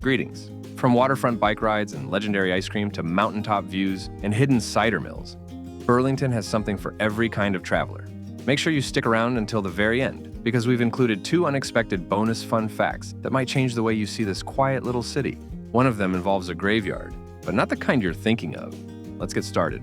Greetings. From waterfront bike rides and legendary ice cream to mountaintop views and hidden cider mills, Burlington has something for every kind of traveler. Make sure you stick around until the very end, because we've included 2 unexpected bonus fun facts that might change the way you see this quiet little city. One of them involves a graveyard, but not the kind you're thinking of. Let's get started.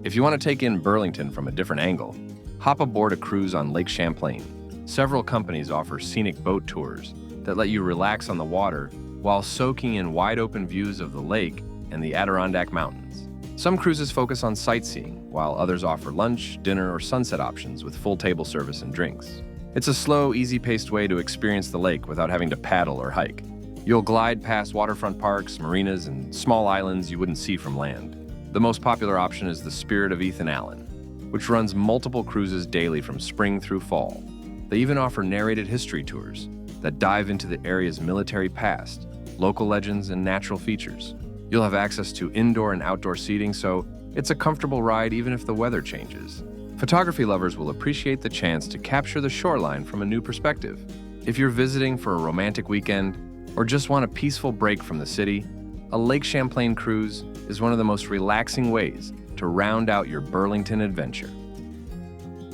If you want to take in Burlington from a different angle, hop aboard a cruise on Lake Champlain. Several companies offer scenic boat tours that let you relax on the water while soaking in wide-open views of the lake and the Adirondack Mountains. Some cruises focus on sightseeing, while others offer lunch, dinner, or sunset options with full table service and drinks. It's a slow, easy-paced way to experience the lake without having to paddle or hike. You'll glide past waterfront parks, marinas, and small islands you wouldn't see from land. The most popular option is the Spirit of Ethan Allen, which runs multiple cruises daily from spring through fall. They even offer narrated history tours that dive into the area's military past, local legends, and natural features. You'll have access to indoor and outdoor seating, so it's a comfortable ride even if the weather changes. Photography lovers will appreciate the chance to capture the shoreline from a new perspective. If you're visiting for a romantic weekend or just want a peaceful break from the city, a Lake Champlain cruise is one of the most relaxing ways to round out your Burlington adventure.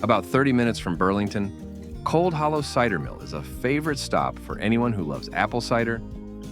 About 30 minutes from Burlington, Cold Hollow Cider Mill is a favorite stop for anyone who loves apple cider,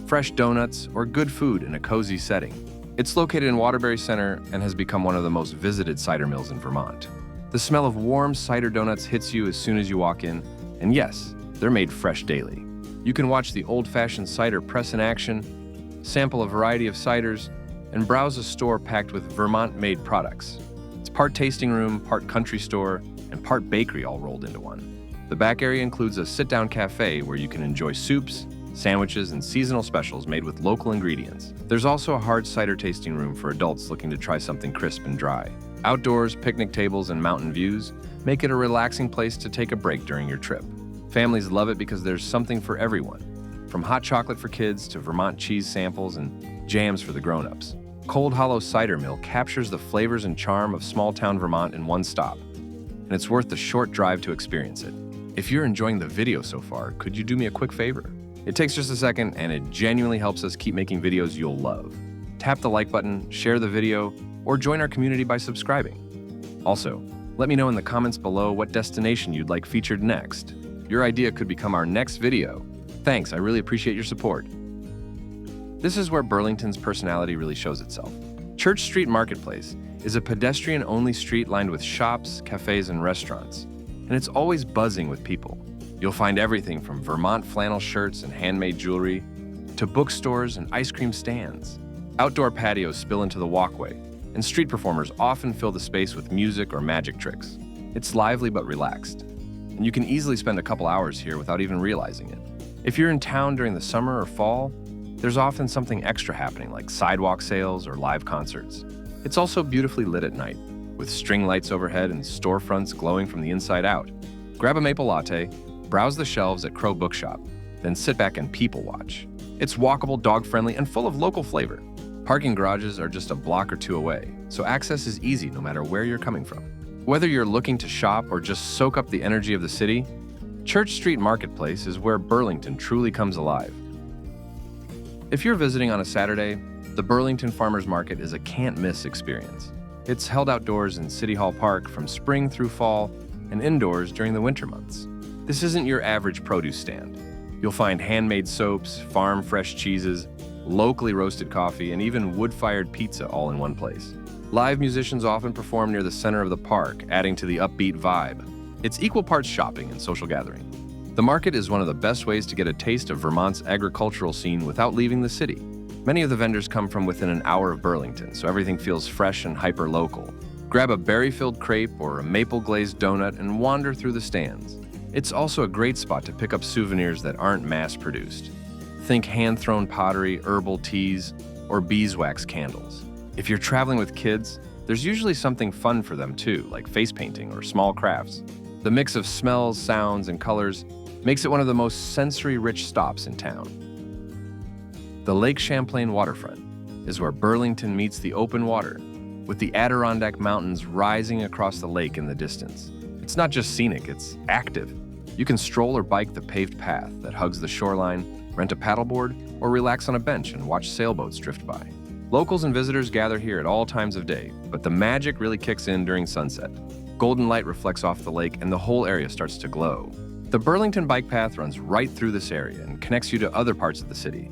fresh donuts, or good food in a cozy setting. It's located in Waterbury Center and has become one of the most visited cider mills in Vermont. The smell of warm cider donuts hits you as soon as you walk in, and yes, they're made fresh daily. You can watch the old-fashioned cider press in action, sample a variety of ciders, and browse a store packed with Vermont-made products. It's part tasting room, part country store, and part bakery all rolled into one. The back area includes a sit-down cafe where you can enjoy soups, sandwiches, and seasonal specials made with local ingredients. There's also a hard cider tasting room for adults looking to try something crisp and dry. Outdoors, picnic tables, and mountain views make it a relaxing place to take a break during your trip. Families love it because there's something for everyone, from hot chocolate for kids to Vermont cheese samples and jams for the grown-ups. Cold Hollow Cider Mill captures the flavors and charm of small-town Vermont in one stop, and it's worth the short drive to experience it. If you're enjoying the video so far, could you do me a quick favor? It takes just a second, and it genuinely helps us keep making videos you'll love. Tap the like button, share the video, or join our community by subscribing. Also, let me know in the comments below what destination you'd like featured next. Your idea could become our next video. Thanks, I really appreciate your support. This is where Burlington's personality really shows itself. Church Street Marketplace is a pedestrian-only street lined with shops, cafes, and restaurants, and it's always buzzing with people. You'll find everything from Vermont flannel shirts and handmade jewelry to bookstores and ice cream stands. Outdoor patios spill into the walkway, and street performers often fill the space with music or magic tricks. It's lively but relaxed, and you can easily spend a couple hours here without even realizing it. If you're in town during the summer or fall, there's often something extra happening like sidewalk sales or live concerts. It's also beautifully lit at night, with string lights overhead and storefronts glowing from the inside out. Grab a maple latte, browse the shelves at Crow Bookshop, then sit back and people watch. It's walkable, dog-friendly, and full of local flavor. Parking garages are just a block or two away, so access is easy no matter where you're coming from. Whether you're looking to shop or just soak up the energy of the city, Church Street Marketplace is where Burlington truly comes alive. If you're visiting on a Saturday, the Burlington Farmers Market is a can't-miss experience. It's held outdoors in City Hall Park from spring through fall and indoors during the winter months. This isn't your average produce stand. You'll find handmade soaps, farm-fresh cheeses, locally roasted coffee, and even wood-fired pizza all in one place. Live musicians often perform near the center of the park, adding to the upbeat vibe. It's equal parts shopping and social gathering. The market is one of the best ways to get a taste of Vermont's agricultural scene without leaving the city. Many of the vendors come from within an hour of Burlington, so everything feels fresh and hyper-local. Grab a berry-filled crepe or a maple-glazed donut and wander through the stands. It's also a great spot to pick up souvenirs that aren't mass-produced. Think hand-thrown pottery, herbal teas, or beeswax candles. If you're traveling with kids, there's usually something fun for them too, like face painting or small crafts. The mix of smells, sounds, and colors makes it one of the most sensory-rich stops in town. The Lake Champlain Waterfront is where Burlington meets the open water, with the Adirondack Mountains rising across the lake in the distance. It's not just scenic, it's active. You can stroll or bike the paved path that hugs the shoreline, rent a paddleboard, or relax on a bench and watch sailboats drift by. Locals and visitors gather here at all times of day, but the magic really kicks in during sunset. Golden light reflects off the lake and the whole area starts to glow. The Burlington bike path runs right through this area and connects you to other parts of the city.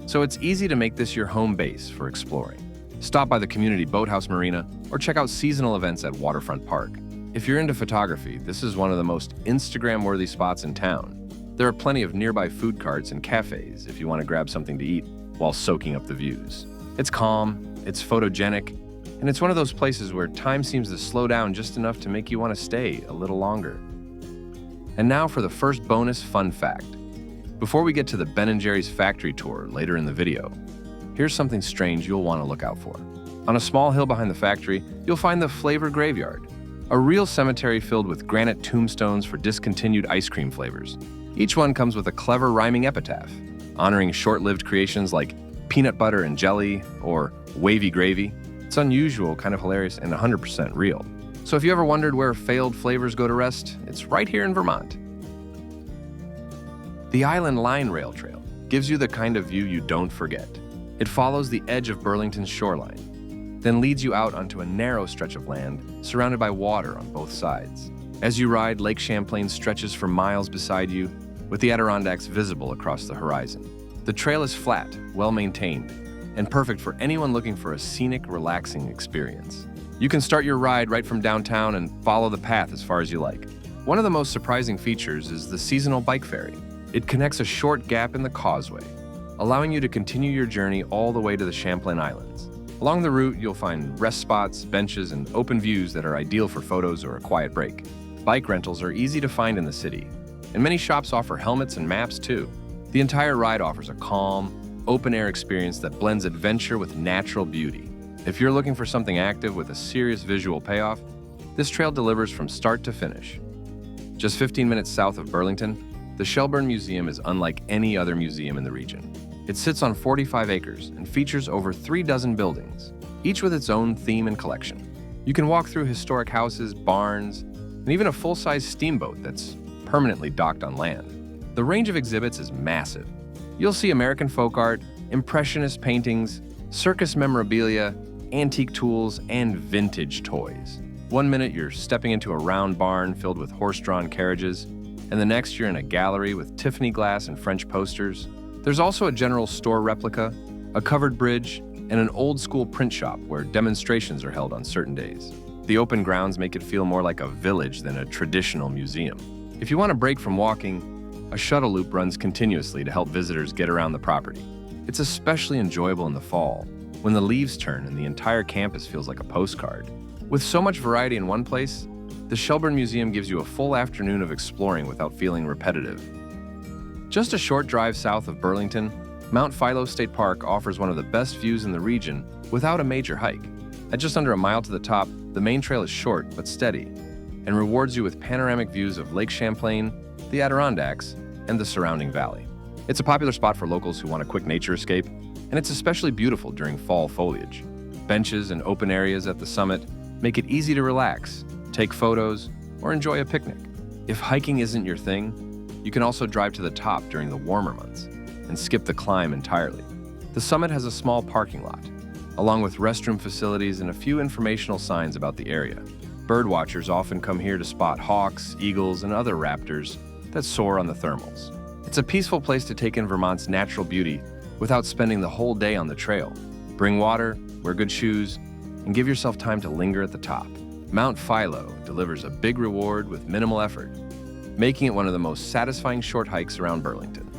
So it's easy to make this your home base for exploring. Stop by the community boathouse marina or check out seasonal events at Waterfront Park. If you're into photography, this is one of the most Instagram-worthy spots in town. There are plenty of nearby food carts and cafes if you want to grab something to eat while soaking up the views. It's calm, it's photogenic, and it's one of those places where time seems to slow down just enough to make you want to stay a little longer. And now for the first bonus fun fact. Before we get to the Ben & Jerry's factory tour later in the video, here's something strange you'll want to look out for. On a small hill behind the factory, you'll find the Flavor Graveyard, a real cemetery filled with granite tombstones for discontinued ice cream flavors. Each one comes with a clever rhyming epitaph, honoring short-lived creations like peanut butter and jelly or wavy gravy. It's unusual, kind of hilarious, and 100% real. So if you ever wondered where failed flavors go to rest, it's right here in Vermont. The Island Line Rail Trail gives you the kind of view you don't forget. It follows the edge of Burlington's shoreline, then leads you out onto a narrow stretch of land surrounded by water on both sides. As you ride, Lake Champlain stretches for miles beside you, with the Adirondacks visible across the horizon. The trail is flat, well-maintained, and perfect for anyone looking for a scenic, relaxing experience. You can start your ride right from downtown and follow the path as far as you like. One of the most surprising features is the seasonal bike ferry. It connects a short gap in the causeway, allowing you to continue your journey all the way to the Champlain Islands. Along the route, you'll find rest spots, benches, and open views that are ideal for photos or a quiet break. Bike rentals are easy to find in the city, and many shops offer helmets and maps too. The entire ride offers a calm, open-air experience that blends adventure with natural beauty. If you're looking for something active with a serious visual payoff, this trail delivers from start to finish. Just 15 minutes south of Burlington, the Shelburne Museum is unlike any other museum in the region. It sits on 45 acres and features over 36 buildings, each with its own theme and collection. You can walk through historic houses, barns, and even a full-size steamboat that's permanently docked on land. The range of exhibits is massive. You'll see American folk art, impressionist paintings, circus memorabilia, antique tools, and vintage toys. One minute you're stepping into a round barn filled with horse-drawn carriages, and the next you're in a gallery with Tiffany glass and French posters. There's also a general store replica, a covered bridge, and an old-school print shop where demonstrations are held on certain days. The open grounds make it feel more like a village than a traditional museum. If you want a break from walking, a shuttle loop runs continuously to help visitors get around the property. It's especially enjoyable in the fall, when the leaves turn and the entire campus feels like a postcard. With so much variety in one place, the Shelburne Museum gives you a full afternoon of exploring without feeling repetitive. Just a short drive south of Burlington, Mount Philo State Park offers one of the best views in the region without a major hike. At just under a mile to the top, the main trail is short but steady and rewards you with panoramic views of Lake Champlain, the Adirondacks, and the surrounding valley. It's a popular spot for locals who want a quick nature escape, and it's especially beautiful during fall foliage. Benches and open areas at the summit make it easy to relax, take photos, or enjoy a picnic. If hiking isn't your thing, you can also drive to the top during the warmer months and skip the climb entirely. The summit has a small parking lot, along with restroom facilities and a few informational signs about the area. Birdwatchers often come here to spot hawks, eagles, and other raptors that soar on the thermals. It's a peaceful place to take in Vermont's natural beauty without spending the whole day on the trail. Bring water, wear good shoes, and give yourself time to linger at the top. Mount Philo delivers a big reward with minimal effort, making it one of the most satisfying short hikes around Burlington.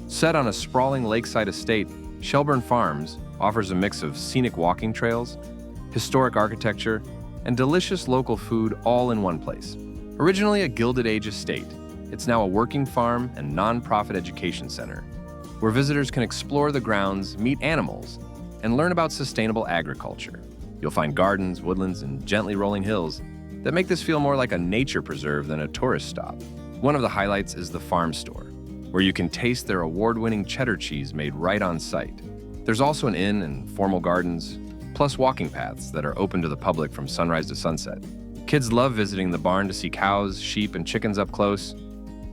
Set on a sprawling lakeside estate, Shelburne Farms offers a mix of scenic walking trails, historic architecture, and delicious local food all in one place. Originally a Gilded Age estate, it's now a working farm and nonprofit education center, where visitors can explore the grounds, meet animals, and learn about sustainable agriculture. You'll find gardens, woodlands, and gently rolling hills that make this feel more like a nature preserve than a tourist stop. One of the highlights is the farm store, where you can taste their award-winning cheddar cheese made right on site. There's also an inn and formal gardens, plus walking paths that are open to the public from sunrise to sunset. Kids love visiting the barn to see cows, sheep, and chickens up close,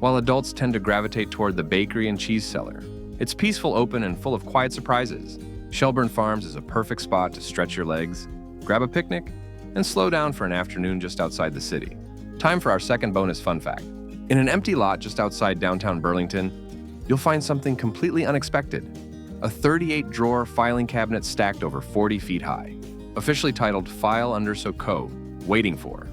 while adults tend to gravitate toward the bakery and cheese cellar, It's peaceful, open, and full of quiet surprises. Shelburne Farms is a perfect spot to stretch your legs, grab a picnic, and slow down for an afternoon just outside the city. Time for our second bonus fun fact. In an empty lot just outside downtown Burlington, you'll find something completely unexpected. A 38-drawer filing cabinet stacked over 40 feet high, officially titled File Under So Co. Waiting For.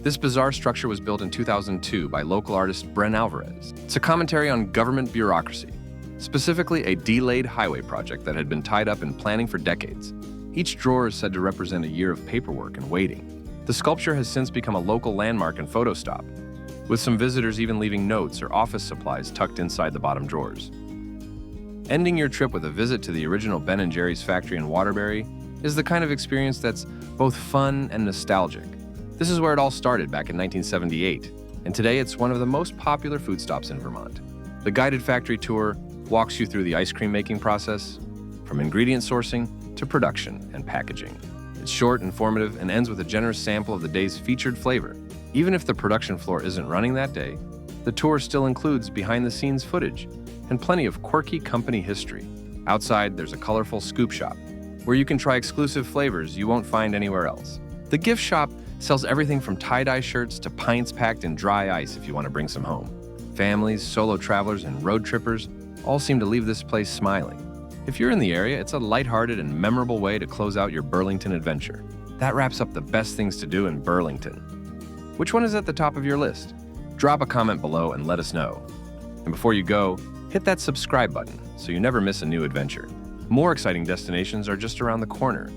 This bizarre structure was built in 2002 by local artist Bren Alvarez. It's a commentary on government bureaucracy, specifically a delayed highway project that had been tied up in planning for decades. Each drawer is said to represent a year of paperwork and waiting. The sculpture has since become a local landmark and photo stop, with some visitors even leaving notes or office supplies tucked inside the bottom drawers. Ending your trip with a visit to the original Ben & Jerry's factory in Waterbury is the kind of experience that's both fun and nostalgic. This is where it all started back in 1978, and today it's one of the most popular food stops in Vermont. The guided factory tour walks you through the ice cream making process, from ingredient sourcing to production and packaging. It's short, informative, and ends with a generous sample of the day's featured flavor. Even if the production floor isn't running that day, the tour still includes behind-the-scenes footage and plenty of quirky company history. Outside, there's a colorful scoop shop, where you can try exclusive flavors you won't find anywhere else. The gift shop sells everything from tie-dye shirts to pints packed in dry ice if you want to bring some home. Families, solo travelers, and road trippers all seem to leave this place smiling. If you're in the area, it's a lighthearted and memorable way to close out your Burlington adventure. That wraps up the best things to do in Burlington. Which one is at the top of your list? Drop a comment below and let us know. And before you go, hit that subscribe button so you never miss a new adventure. More exciting destinations are just around the corner.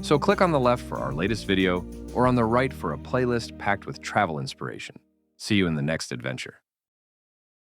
So click on the left for our latest video or on the right for a playlist packed with travel inspiration. See you in the next adventure.